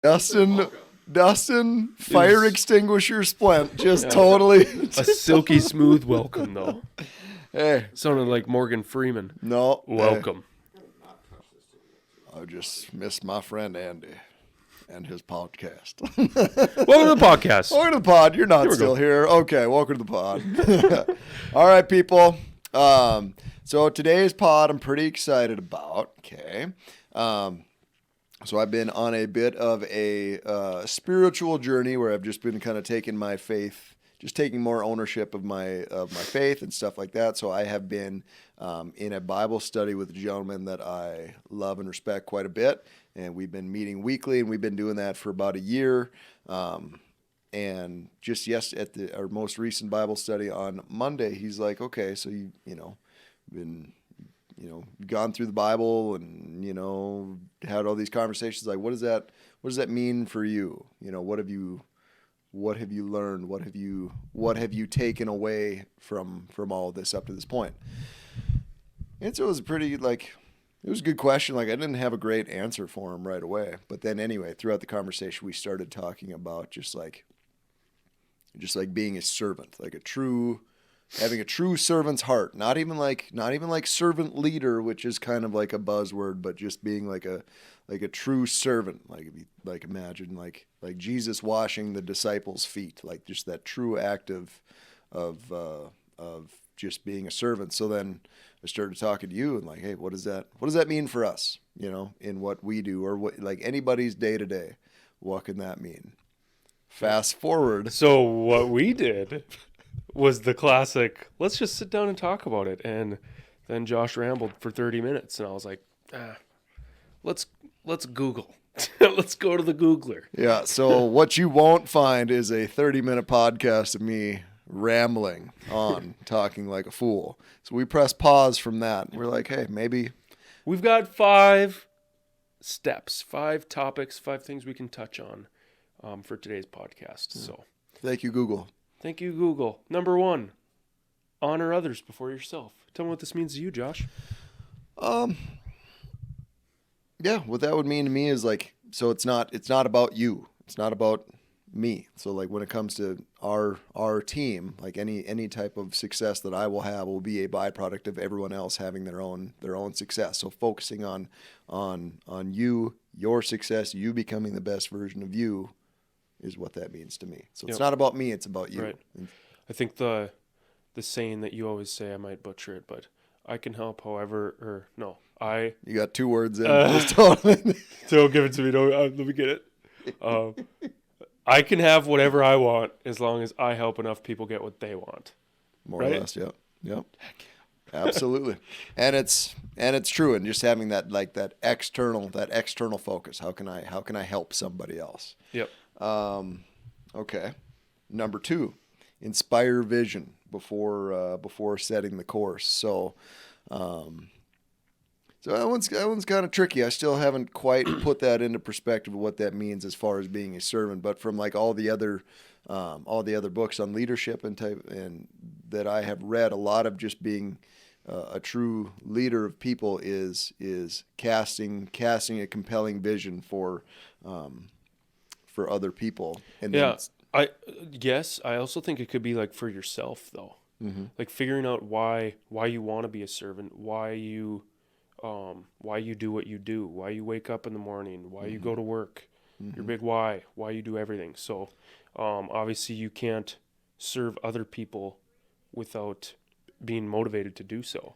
Dustin, fire extinguisher splint, just totally. A silky smooth welcome, though. Hey. Sounded like Morgan Freeman. No. Welcome. Hey. I just missed my friend Andy and his podcast. Welcome to the podcast. Welcome to the pod. You're not still here. Okay, welcome to the pod. All right, people. So today's pod I'm pretty excited about. Okay. So I've been on a bit of a spiritual journey where I've just been kind of taking my faith, just taking more ownership of my faith and stuff like that. So I have been in a Bible study with a gentleman that I love and respect quite a bit, and we've been meeting weekly, and we've been doing that for about a year. And just at our most recent Bible study on Monday, he's like, "Okay, so you been." Gone through the Bible and, had all these conversations. Like, what does that mean for you? What have you learned? What have you taken away from all of this up to this point? And so it was it was a good question. Like, I didn't have a great answer for him right away. But then anyway, throughout the conversation, we started talking about just like being a servant, having a true servant's heart, not even like servant leader, which is kind of like a buzzword, but just being like a true servant. Like imagine like Jesus washing the disciples' feet, like just that true act of just being a servant. So then I started talking to you and like, hey, what does that mean for us? In what we do, or what, like anybody's day to day, what can that mean? Fast forward. So what we did was the classic, let's just sit down and talk about it. And then Josh rambled for 30 minutes, and I was like, let's Google. Let's go to the Googler. Yeah, so what you won't find is a 30-minute podcast of me rambling on, talking like a fool. So we press pause from that. We're like, hey, maybe. We've got 5 steps, 5 topics, 5 things we can touch on for today's podcast. So thank you, Google. Thank you, Google. Number 1, honor others before yourself. Tell me what this means to you, Josh. Yeah, what that would mean to me is like, so it's not about you. It's not about me. So like when it comes to our team, like any type of success that I will have will be a byproduct of everyone else having their own success. So focusing on you, your success, you becoming the best version of you is what that means to me. So it's not about me, it's about you. Right. I think the saying that you always say, I might butcher it, but I can help however, You got 2 words in. Totally. Don't give it to me. Let me get it. I can have whatever I want as long as I help enough people get what they want. More or less, yep. Absolutely. And it's true, and just having that external focus. How can I help somebody else? Yep. Okay. Number 2, inspire vision before setting the course. So that one's kind of tricky. I still haven't quite put that into perspective of what that means as far as being a servant. But from like all the other books on leadership and that I have read, a lot of just being a true leader of people is casting a compelling vision for other people. And I also think it could be like for yourself though. Mm-hmm. Like figuring out why you want to be a servant, why you do what you do, why you wake up in the morning, why you go to work, your big why you do everything. So obviously you can't serve other people without being motivated to do so.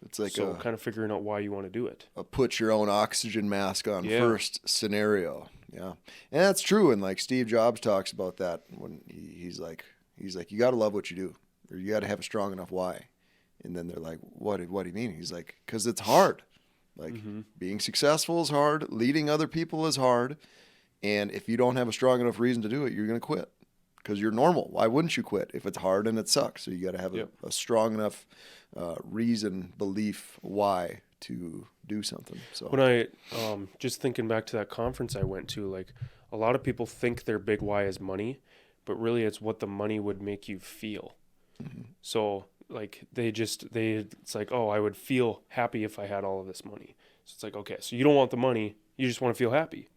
It's like kind of figuring out why you want to do it. A put your own oxygen mask on first scenario. Yeah. And that's true. And like Steve Jobs talks about that when he's like, you got to love what you do, or you got to have a strong enough why. And then they're like, what do you mean? He's like, because it's hard. Like being successful is hard. Leading other people is hard. And if you don't have a strong enough reason to do it, you're going to quit because you're normal. Why wouldn't you quit if it's hard and it sucks? So you got to have a strong enough reason, belief, why to do something. So when I just thinking back to that conference I went to, like a lot of people think their big why is money, but really it's what the money would make you feel. Mm-hmm. So like it's like, oh, I would feel happy if I had all of this money. So it's like, okay, so you don't want the money, you just want to feel happy.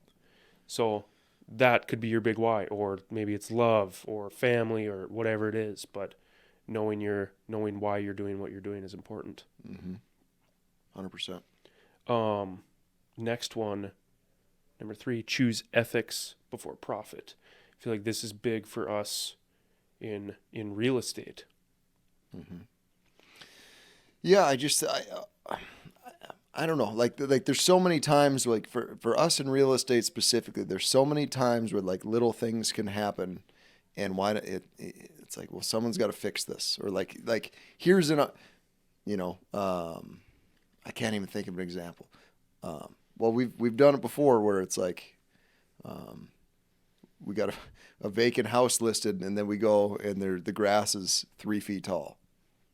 So that could be your big why, or maybe it's love or family or whatever it is. But knowing why you're doing what you're doing is important. 100%. Next one, number 3, choose ethics before profit. I feel like this is big for us in real estate. Yeah, I don't know. Like there's so many times, like for us in real estate specifically, there's so many times where like little things can happen, and it's like, well, someone's got to fix this, or like here's I can't even think of an example. Well, we've done it before where it's like, we got a vacant house listed, and then we go and the grass is 3 feet tall,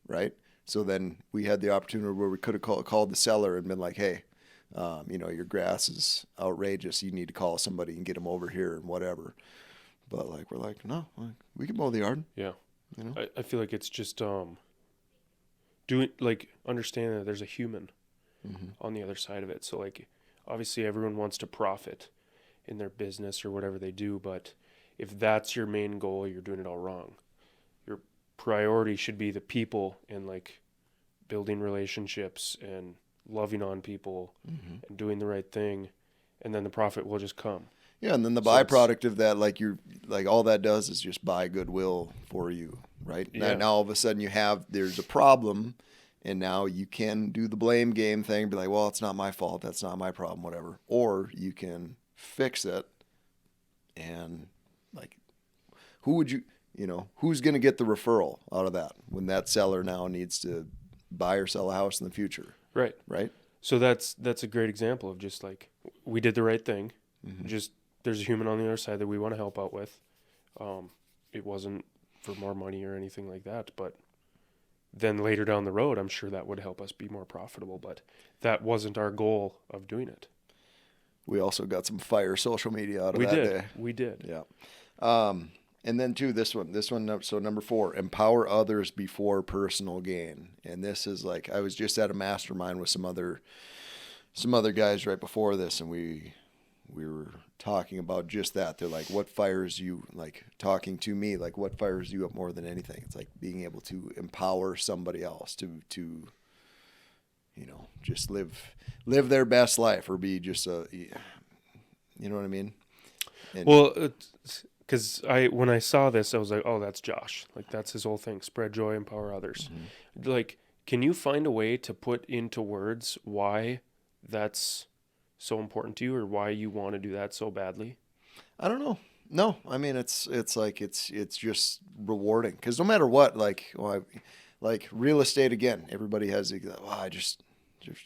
right? So then we had the opportunity where we could have called the seller and been like, hey, your grass is outrageous. You need to call somebody and get them over here and whatever. But like, we're like, no, we can mow the yard. Yeah. You know? I feel like it's just understanding that there's a human on the other side of it. So like, obviously everyone wants to profit in their business or whatever they do, but if that's your main goal, you're doing it all wrong. Your priority should be the people and like building relationships and loving on people and doing the right thing, and then the profit will just come. Yeah, and then the byproduct of that, like all that does is just buy goodwill for you, right? Yeah. Now all of a sudden there's a problem, and now you can do the blame game thing, be like, well, it's not my fault, that's not my problem, whatever. Or you can fix it, and like, who's going to get the referral out of that when that seller now needs to buy or sell a house in the future? Right. Right. So that's a great example of just like, we did the right thing. Just there's a human on the other side that we want to help out with. It wasn't for more money or anything like that, but then later down the road, I'm sure that would help us be more profitable, but that wasn't our goal of doing it. We also got some fire social media out of that day. We did. Yeah. And then too, this one, so number 4, empower others before personal gain. And this is like, I was just at a mastermind with some other guys right before this, and we were talking about just that. They're like, what fires you, like talking to me, like what fires you up more than anything? It's like being able to empower somebody else to just live their best life, or be just you know what I mean? And, well, because when I saw this, I was like, oh, that's Josh. Like, that's his whole thing. Spread joy, empower others. Like, can you find a way to put into words why that's so important to you, or why you want to do that so badly? I don't know. No, I mean, it's like, it's just rewarding, because no matter what, like real estate, again, everybody has,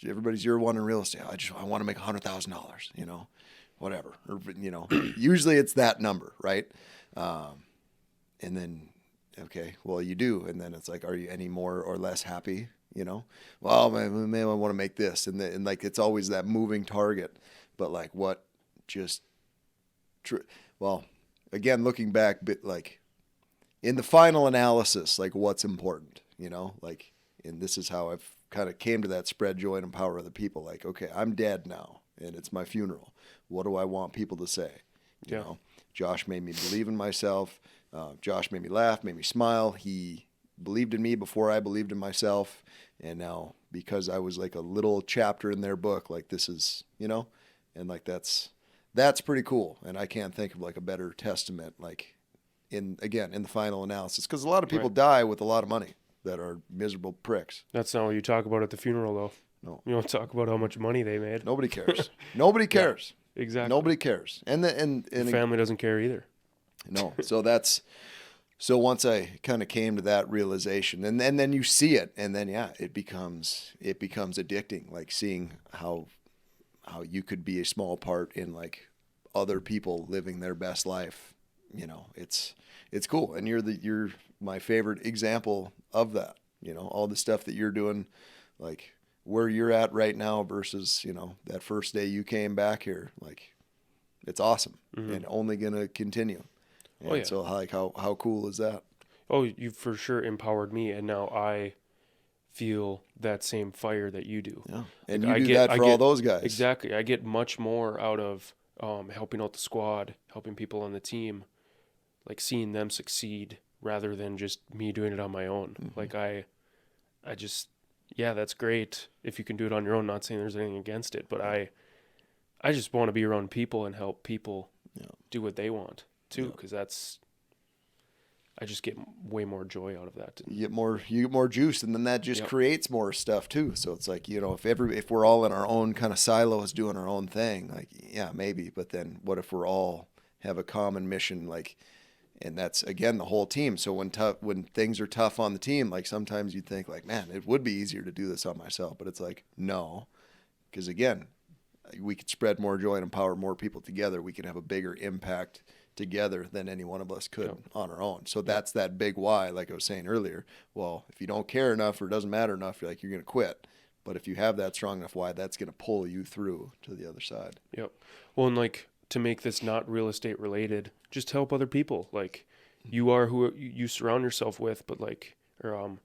everybody's year one in real estate. I want to make $100,000, whatever, or, usually it's that number, right? And then, okay, well, you do. And then it's like, are you any more or less happy? Well, maybe I want to make this. And like, it's always that moving target, but like what just, well, again, looking back, but like in the final analysis, like what's important, like, and this is how I've kind of came to that: spread joy and empower other people. Like, okay, I'm dead now and it's my funeral. What do I want people to say? You know, Josh made me believe in myself. Josh made me laugh, made me smile. He believed in me before I believed in myself. And now, because I was like a little chapter in their book, like this is, and like that's pretty cool. And I can't think of like a better testament, like in the final analysis, because a lot of people die with a lot of money that are miserable pricks. That's not what you talk about at the funeral, though. No, you don't talk about how much money they made. Nobody cares. Nobody cares. Yeah, exactly. Nobody cares. And the family doesn't care either. No. So once I kind of came to that realization, and then you see it, and then it becomes addicting. Like seeing how you could be a small part in like other people living their best life. It's cool, and you're my favorite example of that. All the stuff that you're doing, like where you're at right now versus that first day you came back here. Like, it's awesome and only gonna continue. And so like how cool is that? Oh, you for sure empowered me, and now I feel that same fire that you do. Yeah, and you do that for all those guys. Exactly. I get much more out of helping out the squad, helping people on the team, like seeing them succeed rather than just me doing it on my own. Like I just, yeah, that's great if you can do it on your own. Not saying there's anything against it, but I just want to be around people and help people do what they want too, because I just get way more joy out of that. You get more juice, and then that just creates more stuff too. So it's like, if we're all in our own kind of silos doing our own thing, like, yeah, maybe, but then what if we're all have a common mission, like, and that's again the whole team. So when things are tough on the team, like sometimes you'd think like, man, it would be easier to do this on myself, but it's like, no, because again, we could spread more joy and empower more people together. We can have a bigger impact together than any one of us could on our own. So that's that big why, like I was saying earlier. Well, if you don't care enough or it doesn't matter enough, you're going to quit. But if you have that strong enough why, that's going to pull you through to the other side. Yep. Well, and like to make this not real estate related, just help other people. Like you are who you surround yourself with, but like, or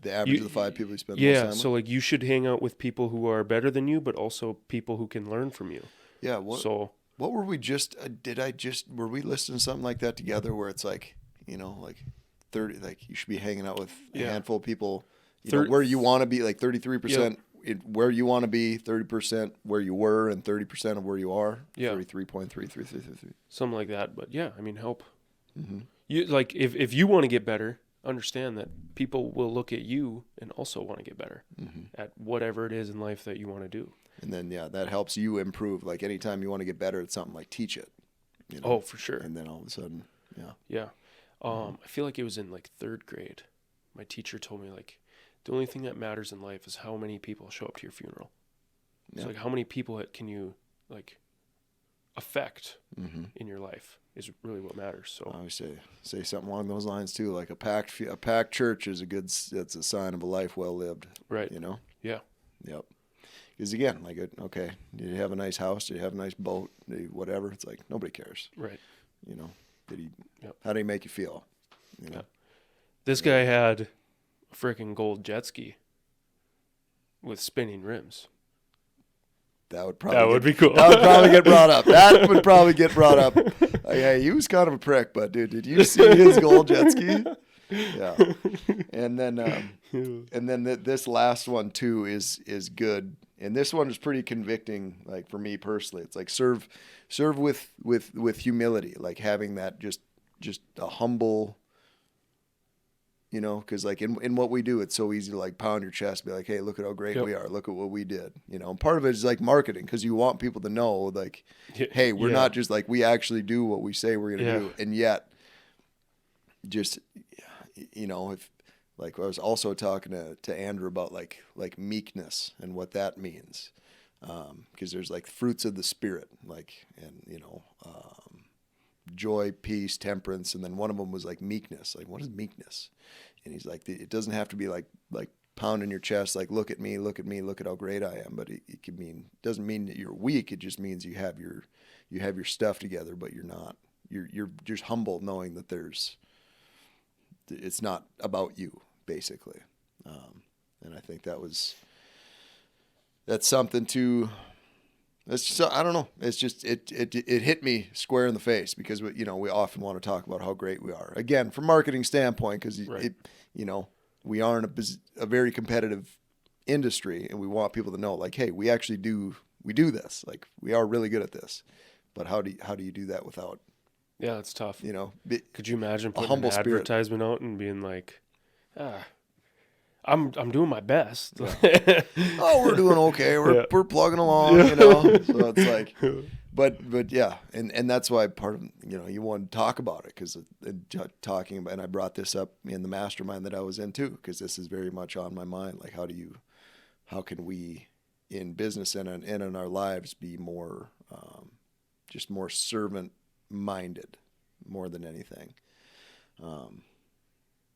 the average of the 5 people you spend the most time with. So like you should hang out with people who are better than you, but also people who can learn from you. Yeah. What were we just, were we listening to something like that together where it's like, like 30, like you should be hanging out with a handful of people, where you want to be, like 33% where you want to be, 30% where you were, and 30% of where you are. Yeah. 33.333. Something like that. But yeah, I mean, help. Mm-hmm. You like, if you want to get better, understand that people will look at you and also want to get better at whatever it is in life that you want to do. And then, that helps you improve. Like anytime you want to get better at something, like teach it. Oh, for sure. And then all of a sudden, Yeah. I feel like it was in like 3rd grade. My teacher told me like, the only thing that matters in life is how many people show up to your funeral. Yeah. So like how many people can you like affect in your life is really what matters. So I always say something along those lines too. Like a packed church is that's a sign of a life well lived. Right. Yeah. Yep. Because again, like, okay, did you have a nice house? Did you have a nice boat? Whatever. It's like, nobody cares. Right. How did he make you feel? Yeah. This guy had a freaking gold jet ski with spinning rims. That would probably be cool. That would probably get brought up. That would probably get brought up. Like, hey, he was kind of a prick, but dude, did you see his gold jet ski? Yeah. And then this last one too is good. And this one is pretty convicting, like for me personally. It's like serve with humility, like having that just a humble, because like in what we do, it's so easy to like pound your chest, be like, hey, look at how great we are, look at what we did, and part of it is like marketing, because you want people to know, like, hey, we're not just like, we actually do what we say we're gonna do, and yet, just if. Like I was also talking to Andrew about like meekness and what that means, because there's like fruits of the spirit, like, and joy, peace, temperance, and then one of them was like meekness. Like, what is meekness? And he's like, it doesn't have to be like pounding your chest, like look at me, look at how great I am. But it could doesn't mean that you're weak. It just means you have your stuff together, but you're not. You're just humble, knowing that it's not about you, basically. And I think that's something to, I don't know. It's just, it hit me square in the face, because we often want to talk about how great we are, again, from marketing standpoint, because we are in a very competitive industry, and we want people to know, like, hey, we actually do this. Like, we are really good at this. But how do you do that without? Yeah, it's tough. Could you imagine putting an advertisement out and being like, I'm doing my best. Yeah. Oh, we're doing okay. We're plugging along, So it's like, but yeah, and that's why part of you want to talk about it, because talking about, and I brought this up in the mastermind that I was in too, because this is very much on my mind. Like, how can we in business and in our lives be more, just more servant minded more than anything.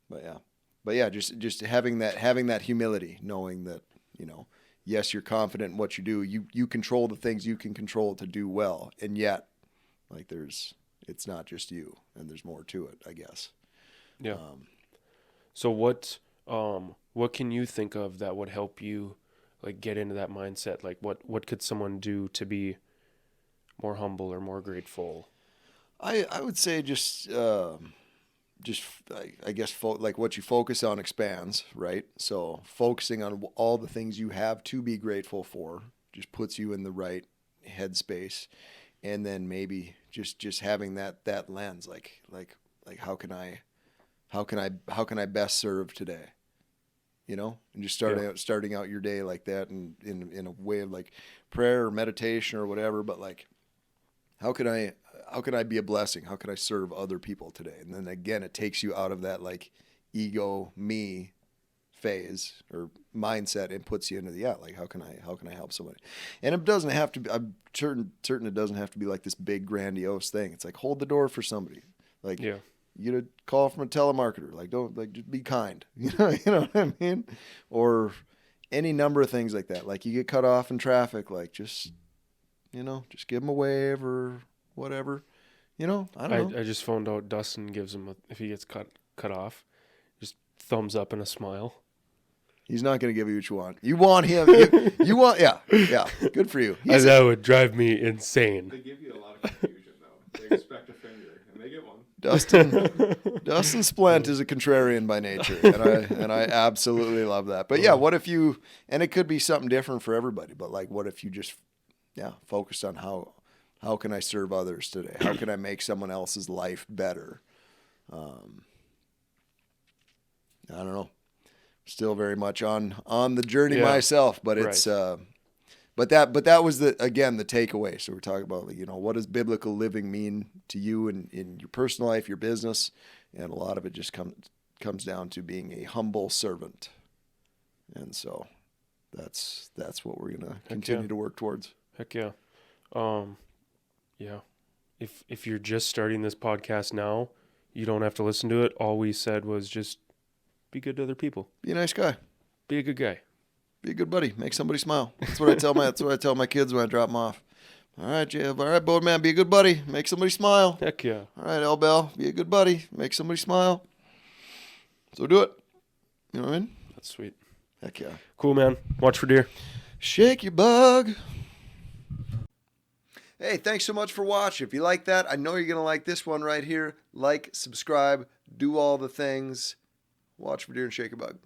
But yeah, just having that humility, knowing that, yes, you're confident in what you do. You control the things you can control to do well. And yet, like, it's not just you, and there's more to it, I guess. Yeah. So what can you think of that would help you, like, get into that mindset? Like, what could someone do to be more humble or more grateful? I would say I guess like what you focus on expands, right? So focusing on all the things you have to be grateful for just puts you in the right headspace, and then maybe just having that lens, like how can I best serve today, and just starting out your day like that, and in a way of like prayer or meditation or whatever, but like how can I be a blessing? How can I serve other people today? And then again, it takes you out of that like ego me phase or mindset and puts you into like how can I help somebody? And it doesn't have to be, I'm certain it doesn't have to be like this big grandiose thing. It's like hold the door for somebody. Like you get a call from a telemarketer. Like don't like just be kind. You know what I mean? Or any number of things like that. Like you get cut off in traffic, like just give them a wave or whatever. I don't know. I just found out Dustin gives him if he gets cut off, just thumbs up and a smile. He's not going to give you what you want. You want him. You want, yeah. Good for you. That would drive me insane. They give you a lot of confusion, though. They expect a finger, and they get one. Dustin Splint is a contrarian by nature, and I absolutely love that. But yeah, what if you? And it could be something different for everybody. But like, what if you just, focused on how can I serve others today? How can I make someone else's life better? I don't know. Still very much on the journey myself, but it's but that was the takeaway. So we're talking about what does biblical living mean to you in your personal life, your business, and a lot of it just comes down to being a humble servant. And so that's what we're gonna continue to work towards. Heck yeah. If you're just starting this podcast now, you don't have to listen to it. All we said was just be good to other people. Be a nice guy. Be a good guy. Be a good buddy. Make somebody smile. That's what I tell my kids when I drop them off. All right, Jeb. All right, Boatman. Be a good buddy. Make somebody smile. Heck yeah. All right, L Bell. Be a good buddy. Make somebody smile. So do it. You know what I mean? That's sweet. Heck yeah. Cool, man. Watch for deer. Shake your bug. Hey, thanks so much for watching. If you like that, I know you're going to like this one right here. Like, subscribe, do all the things. Watch for deer and shake your bug.